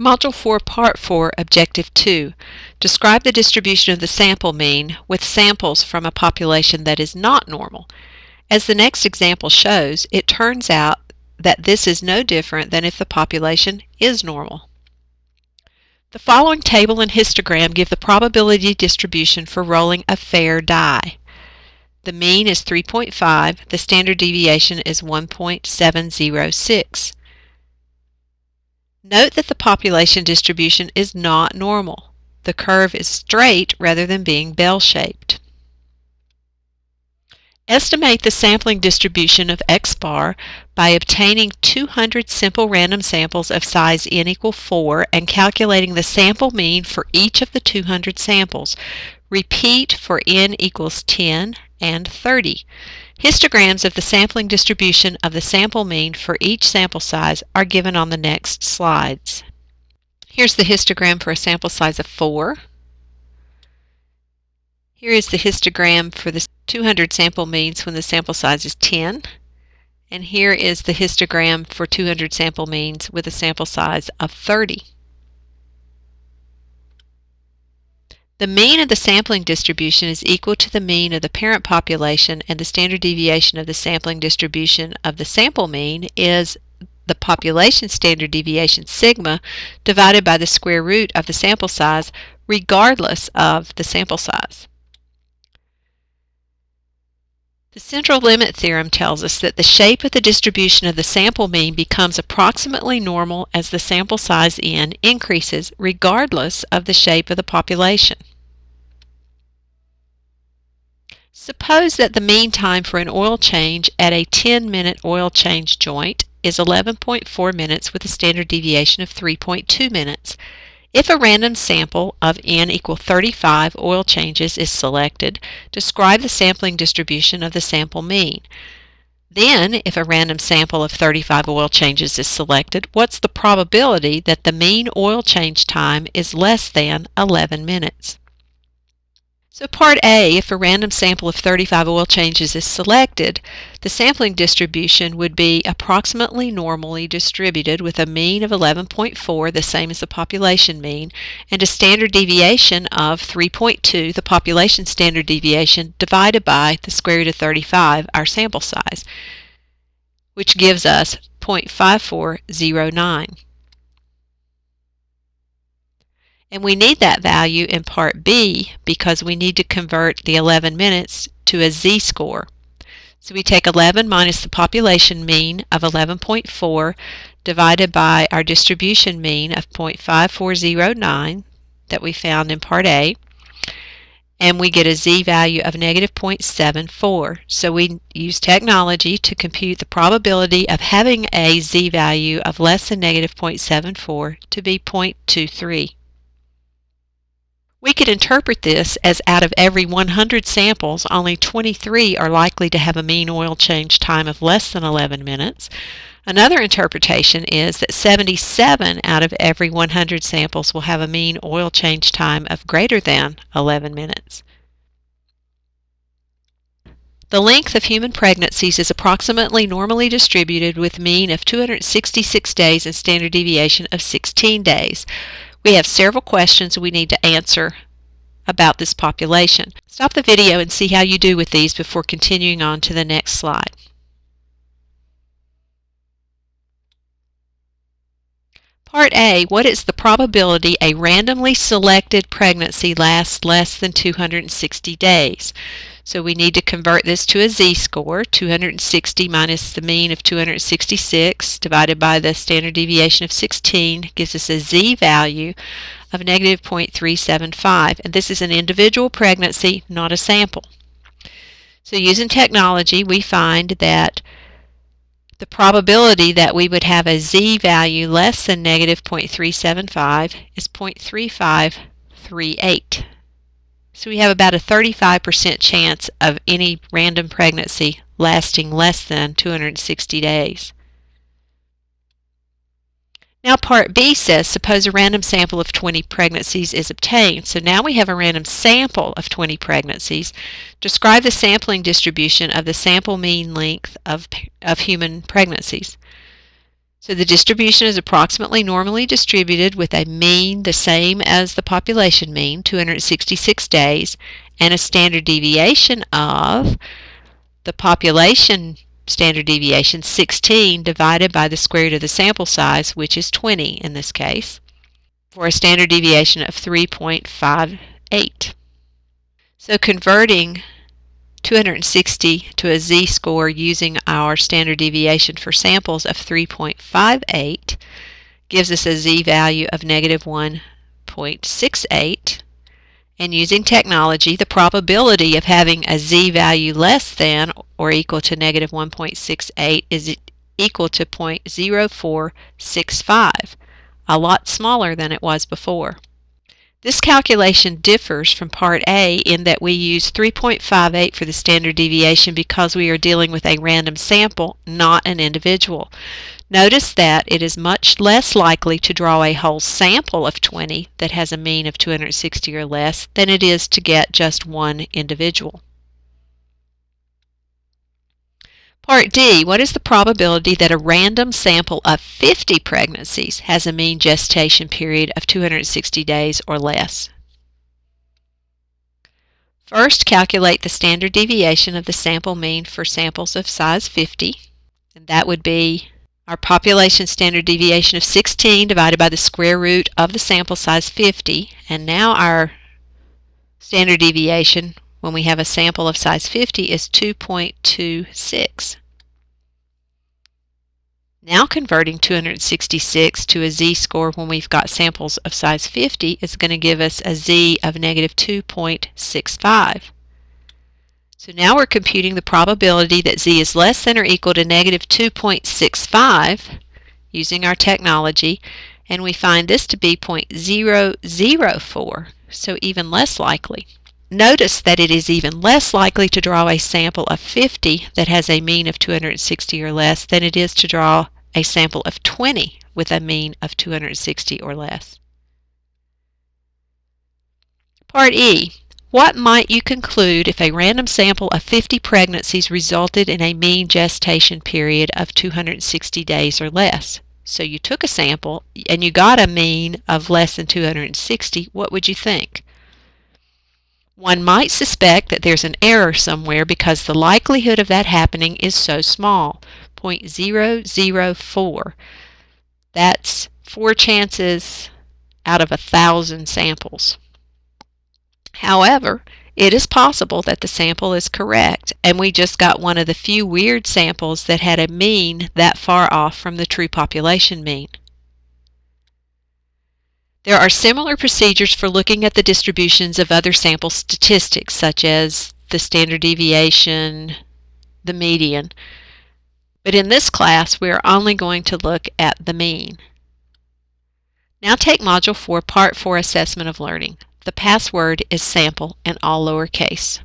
Module 4, Part 4, Objective 2. Describe the distribution of the sample mean with samples from a population that is not normal. As the next example shows, it turns out that this is no different than if the population is normal. The following table and histogram give the probability distribution for rolling a fair die. The mean is 3.5, the standard deviation is 1.706. Note that the population distribution is not normal. The curve is straight rather than being bell-shaped. Estimate the sampling distribution of X bar by obtaining 200 simple random samples of size n equal 4 and calculating the sample mean for each of the 200 samples. Repeat for n equals 10 and 30. Histograms of the sampling distribution of the sample mean for each sample size are given on the next slides. Here's the histogram for a sample size of 4. Here is the histogram for the 200 sample means when the sample size is 10. And here is the histogram for 200 sample means with a sample size of 30. The mean of the sampling distribution is equal to the mean of the parent population, and the standard deviation of the sampling distribution of the sample mean is the population standard deviation sigma divided by the square root of the sample size regardless of the sample size. The central limit theorem tells us that the shape of the distribution of the sample mean becomes approximately normal as the sample size n increases regardless of the shape of the population. Suppose that the mean time for an oil change at a 10-minute oil change joint is 11.4 minutes with a standard deviation of 3.2 minutes. If a random sample of n equal 35 oil changes is selected, describe the sampling distribution of the sample mean. Then, if a random sample of 35 oil changes is selected, what's the probability that the mean oil change time is less than 11 minutes? So Part A, if a random sample of 35 oil changes is selected, the sampling distribution would be approximately normally distributed with a mean of 11.4, the same as the population mean, and a standard deviation of 3.2, the population standard deviation, divided by the square root of 35, our sample size, which gives us 0.5409. And we need that value in Part B because we need to convert the 11 minutes to a z-score. So we take 11 minus the population mean of 11.4 divided by our distribution mean of 0.5409 that we found in Part A, and we get a z-value of negative 0.74. So we use technology to compute the probability of having a z-value of less than negative 0.74 to be 0.23. We could interpret this as out of every 100 samples, only 23 are likely to have a mean oil change time of less than 11 minutes. Another interpretation is that 77 out of every 100 samples will have a mean oil change time of greater than 11 minutes. The length of human pregnancies is approximately normally distributed with mean of 266 days and standard deviation of 16 days. We have several questions we need to answer about this population. Stop the video and see how you do with these before continuing on to the next slide. Part A, what is the probability a randomly selected pregnancy lasts less than 260 days? So we need to convert this to a z-score. 260 minus the mean of 266 divided by the standard deviation of 16 gives us a z-value of negative 0.375. And this is an individual pregnancy, not a sample. So using technology, we find that the probability that we would have a z-value less than negative 0.375 is 0.3538. So we have about a 35% chance of any random pregnancy lasting less than 260 days. Now Part B says, suppose a random sample of 20 pregnancies is obtained. So now we have a random sample of 20 pregnancies. Describe the sampling distribution of the sample mean length of human pregnancies. So the distribution is approximately normally distributed with a mean the same as the population mean, 266 days, and a standard deviation of the population standard deviation, 16, divided by the square root of the sample size, which is 20 in this case, for a standard deviation of 3.58. So converting 260 to a z-score using our standard deviation for samples of 3.58 gives us a z-value of negative 1.68. And using technology, the probability of having a z-value less than or equal to negative 1.68 is equal to 0.0465, a lot smaller than it was before. This calculation differs from Part A in that we use 3.58 for the standard deviation because we are dealing with a random sample, not an individual. Notice that it is much less likely to draw a whole sample of 20 that has a mean of 260 or less than it is to get just one individual. Part D, what is the probability that a random sample of 50 pregnancies has a mean gestation period of 260 days or less? First, calculate the standard deviation of the sample mean for samples of size 50, and that would be our population standard deviation of 16 divided by the square root of the sample size 50, and now our standard deviation when we have a sample of size 50 is 2.26. Now converting 266 to a z-score when we've got samples of size 50 is going to give us a z of negative 2.65. So now we're computing the probability that z is less than or equal to negative 2.65 using our technology, and we find this to be 0.004, so even less likely. Notice that it is even less likely to draw a sample of 50 that has a mean of 260 or less than it is to draw a sample of 20 with a mean of 260 or less. Part E. What might you conclude if a random sample of 50 pregnancies resulted in a mean gestation period of 260 days or less? So you took a sample and you got a mean of less than 260. What would you think? One might suspect that there's an error somewhere because the likelihood of that happening is so small, 0.004. That's 4 chances out of 1,000 samples. However, it is possible that the sample is correct and we just got one of the few weird samples that had a mean that far off from the true population mean. There are similar procedures for looking at the distributions of other sample statistics, such as the standard deviation, the median. But in this class, we are only going to look at the mean. Now take Module 4, Part 4, Assessment of Learning. The password is sample in all lowercase.